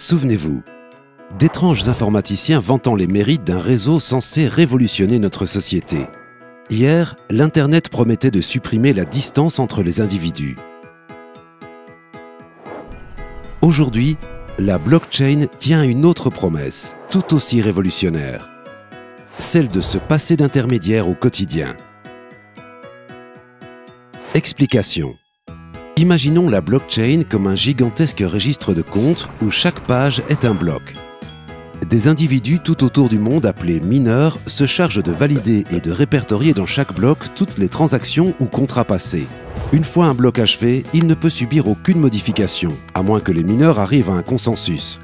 Souvenez-vous, d'étranges informaticiens vantant les mérites d'un réseau censé révolutionner notre société. Hier, l'Internet promettait de supprimer la distance entre les individus. Aujourd'hui, la blockchain tient une autre promesse, tout aussi révolutionnaire. Celle de se passer d'intermédiaire au quotidien. Explication. Imaginons la blockchain comme un gigantesque registre de comptes où chaque page est un bloc. Des individus tout autour du monde appelés mineurs se chargent de valider et de répertorier dans chaque bloc toutes les transactions ou contrats passés. Une fois un bloc achevé, il ne peut subir aucune modification, à moins que les mineurs arrivent à un consensus.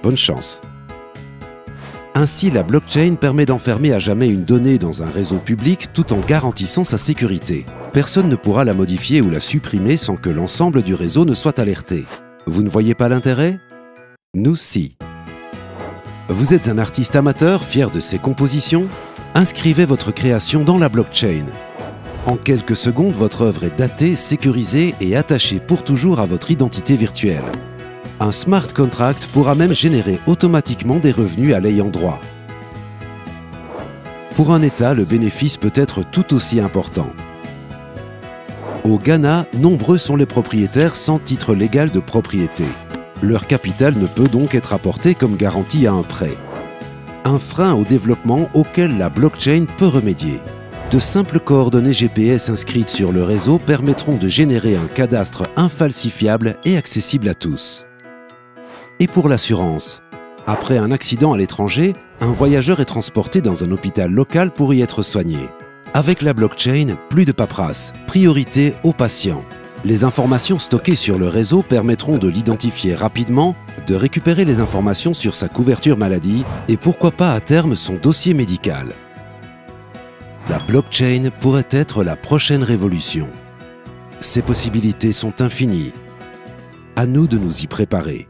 Bonne chance. Ainsi, la blockchain permet d'enfermer à jamais une donnée dans un réseau public tout en garantissant sa sécurité. Personne ne pourra la modifier ou la supprimer sans que l'ensemble du réseau ne soit alerté. Vous ne voyez pas l'intérêt? Nous, si. Vous êtes un artiste amateur fier de ses compositions? Inscrivez votre création dans la blockchain. En quelques secondes, votre œuvre est datée, sécurisée et attachée pour toujours à votre identité virtuelle. Un smart contract pourra même générer automatiquement des revenus à l'ayant droit. Pour un État, le bénéfice peut être tout aussi important. Au Ghana, nombreux sont les propriétaires sans titre légal de propriété. Leur capital ne peut donc être apporté comme garantie à un prêt. Un frein au développement auquel la blockchain peut remédier. De simples coordonnées GPS inscrites sur le réseau permettront de générer un cadastre infalsifiable et accessible à tous. Et pour l'assurance, après un accident à l'étranger, un voyageur est transporté dans un hôpital local pour y être soigné. Avec la blockchain, plus de paperasse, priorité aux patients. Les informations stockées sur le réseau permettront de l'identifier rapidement, de récupérer les informations sur sa couverture maladie et pourquoi pas à terme son dossier médical. La blockchain pourrait être la prochaine révolution. Ses possibilités sont infinies. À nous de nous y préparer.